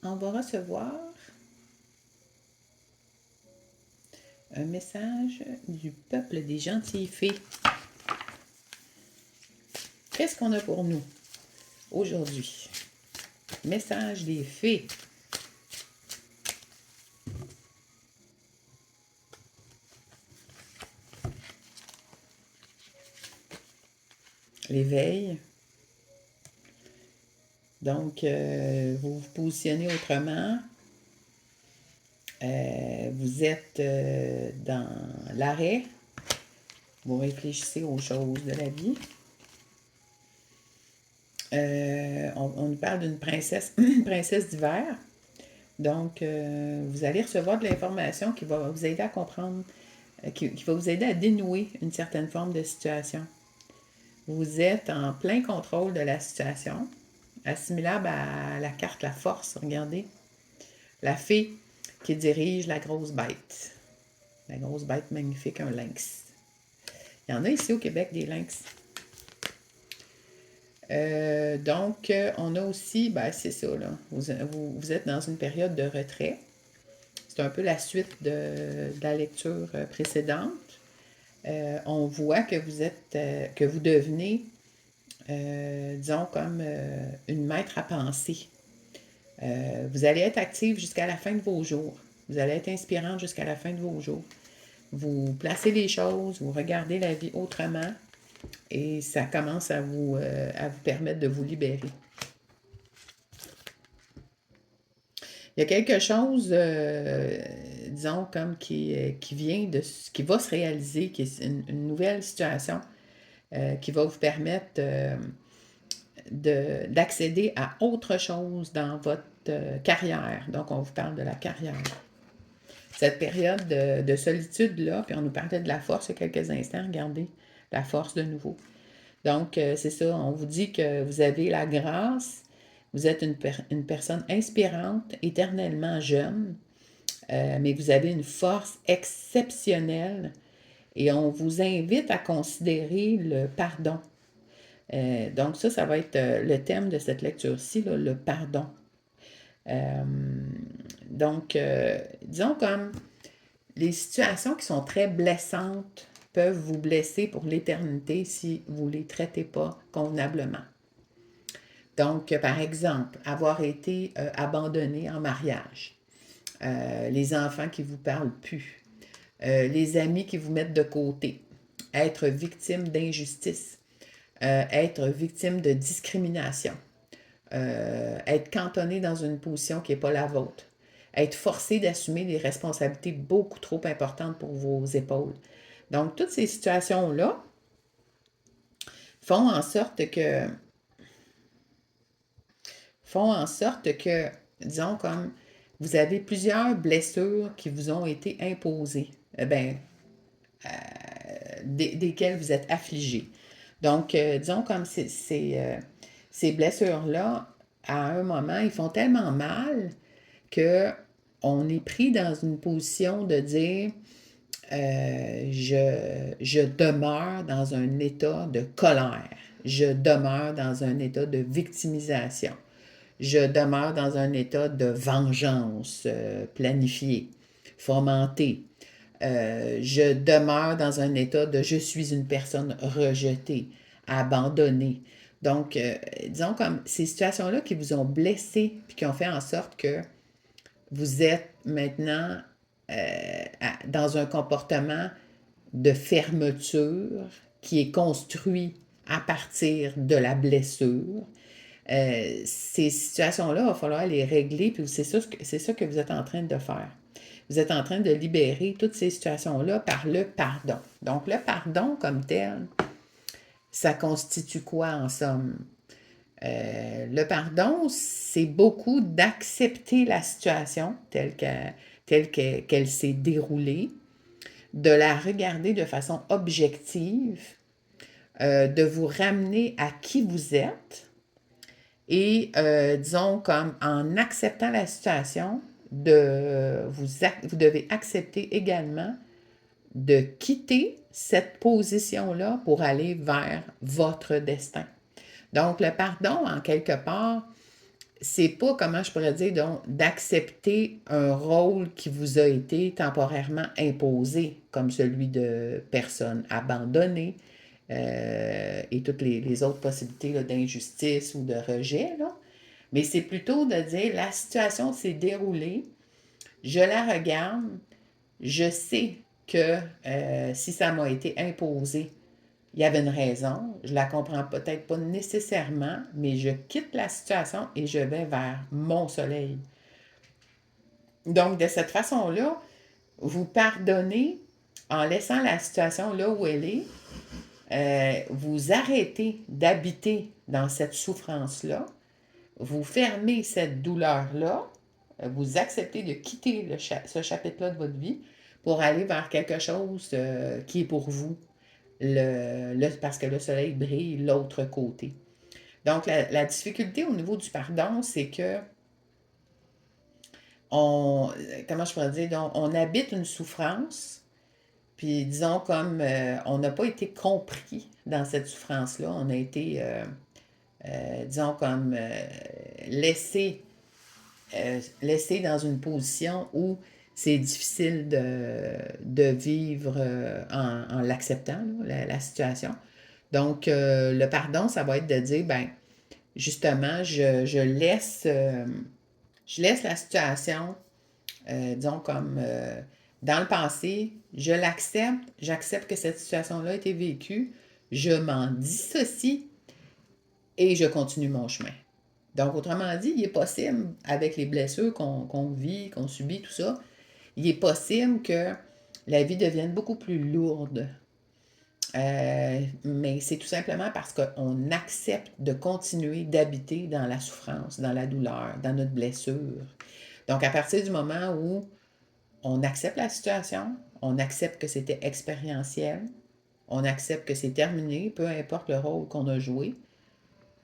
On va recevoir un message du peuple des gentilles fées. Qu'est-ce qu'on a pour nous aujourd'hui? Message des fées. L'éveil. Donc, vous vous positionnez autrement. Vous êtes dans l'arrêt. Vous réfléchissez aux choses de la vie. On nous parle d'une princesse, princesse d'hiver. Donc, vous allez recevoir de l'information qui va vous aider à comprendre, qui va vous aider à dénouer une certaine forme de situation. Vous êtes en plein contrôle de la situation, assimilable à la carte La Force, regardez. La fée qui dirige la grosse bête. La grosse bête magnifique, un lynx. Il y en a ici au Québec, des lynx. Donc, on a aussi, c'est ça, là. Vous êtes dans une période de retrait. C'est un peu la suite de la lecture précédente. On voit que que vous devenez, disons, comme une maître à penser. Vous allez être active jusqu'à la fin de vos jours. Vous allez être inspirante jusqu'à la fin de vos jours. Vous placez les choses, vous regardez la vie autrement et ça commence à vous permettre de vous libérer. Il y a quelque chose, disons, comme qui vient qui va se réaliser, qui est une nouvelle situation qui va vous permettre d'accéder à autre chose dans votre carrière. Donc, on vous parle de la carrière. Cette période de solitude-là, puis on nous parlait de la force il y a quelques instants, regardez, la force de nouveau. Donc, c'est ça, on vous dit que vous avez la grâce, vous êtes une personne inspirante, éternellement jeune, mais vous avez une force exceptionnelle et on vous invite à considérer le pardon. Donc ça va être le thème de cette lecture-ci, là, le pardon. Donc, disons comme les situations qui sont très blessantes peuvent vous blesser pour l'éternité si vous ne les traitez pas convenablement. Donc, par exemple, avoir été abandonné en mariage, les enfants qui ne vous parlent plus, les amis qui vous mettent de côté, être victime d'injustice, être victime de discrimination, être cantonné dans une position qui n'est pas la vôtre, être forcé d'assumer des responsabilités beaucoup trop importantes pour vos épaules. Donc, toutes ces situations-là font en sorte que, disons, comme vous avez plusieurs blessures qui vous ont été imposées, desquelles vous êtes affligé. Donc, disons, comme ces blessures-là, à un moment, ils font tellement mal qu'on est pris dans une position de dire je demeure dans un état de colère, je demeure dans un état de victimisation, je demeure dans un état de vengeance planifiée, fomentée. Je demeure dans un état de je suis une personne rejetée, abandonnée. Donc, disons comme ces situations-là qui vous ont blessé puis qui ont fait en sorte que vous êtes maintenant dans un comportement de fermeture qui est construit à partir de la blessure. Ces situations-là, il va falloir les régler, puis c'est ça que vous êtes en train de faire. Vous êtes en train de libérer toutes ces situations-là par le pardon. Donc, le pardon comme tel, ça constitue quoi en somme? Le pardon, c'est beaucoup d'accepter la situation telle qu'elle s'est déroulée, de la regarder de façon objective, de vous ramener à qui vous êtes et, disons, comme en acceptant la situation, vous devez accepter également de quitter cette position-là pour aller vers votre destin. Donc, le pardon, en quelque part, c'est pas, comment je pourrais dire, donc, d'accepter un rôle qui vous a été temporairement imposé, comme celui de personne abandonnée, et toutes les autres possibilités là, d'injustice ou de rejet, là. Mais c'est plutôt de dire, la situation s'est déroulée, je la regarde, je sais que si ça m'a été imposé, il y avait une raison. Je la comprends peut-être pas nécessairement, mais je quitte la situation et je vais vers mon soleil. Donc, de cette façon-là, vous pardonnez en laissant la situation là où elle est. Vous arrêtez d'habiter dans cette souffrance-là. Vous fermez cette douleur-là. Vous acceptez de quitter ce chapitre-là de votre vie pour aller vers quelque chose qui est pour vous. Parce que le soleil brille l'autre côté. Donc, la difficulté au niveau du pardon, c'est que comment je pourrais dire, donc, on habite une souffrance, puis disons comme on n'a pas été compris dans cette souffrance-là, on a été, disons comme laissé dans une position où c'est difficile de vivre en l'acceptant, la situation. Donc, le pardon, ça va être de dire, ben, justement, je laisse la situation, disons, comme dans le passé, je l'accepte, j'accepte que cette situation-là a été vécue, je m'en dissocie et je continue mon chemin. Donc, autrement dit, il est possible, avec les blessures qu'on vit, qu'on subit, tout ça, il est possible que la vie devienne beaucoup plus lourde. Mais c'est tout simplement parce qu'on accepte de continuer d'habiter dans la souffrance, dans la douleur, dans notre blessure. Donc, à partir du moment où on accepte la situation, on accepte que c'était expérientiel, on accepte que c'est terminé, peu importe le rôle qu'on a joué,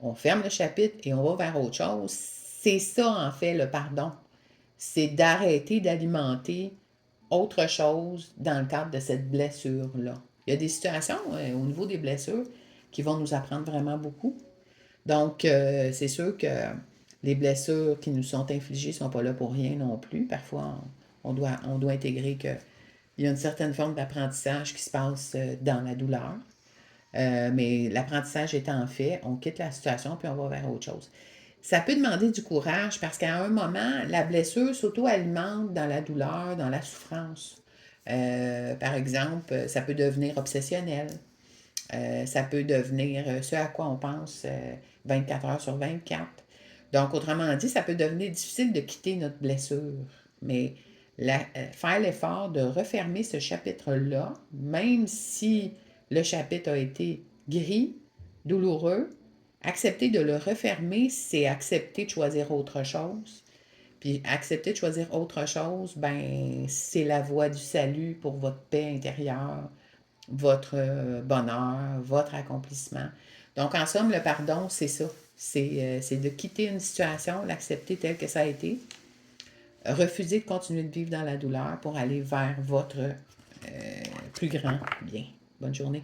on ferme le chapitre et on va vers autre chose. C'est ça, en fait, le pardon. C'est d'arrêter d'alimenter autre chose dans le cadre de cette blessure-là. Il y a des situations au niveau des blessures qui vont nous apprendre vraiment beaucoup. Donc, c'est sûr que les blessures qui nous sont infligées ne sont pas là pour rien non plus. Parfois, on doit intégrer qu'il y a une certaine forme d'apprentissage qui se passe dans la douleur. Mais l'apprentissage étant fait, on quitte la situation puis on va vers autre chose. Ça peut demander du courage parce qu'à un moment, la blessure s'auto-alimente dans la douleur, dans la souffrance. Par exemple, ça peut devenir obsessionnel. Ça peut devenir ce à quoi on pense 24 heures sur 24. Donc, autrement dit, ça peut devenir difficile de quitter notre blessure. Mais faire l'effort de refermer ce chapitre-là, même si le chapitre a été gris, douloureux, accepter de le refermer, c'est accepter de choisir autre chose. Puis accepter de choisir autre chose, ben c'est la voie du salut pour votre paix intérieure, votre bonheur, votre accomplissement. Donc, en somme, le pardon, c'est ça. C'est de quitter une situation, l'accepter telle que ça a été, refuser de continuer de vivre dans la douleur pour aller vers votre plus grand bien. Bonne journée.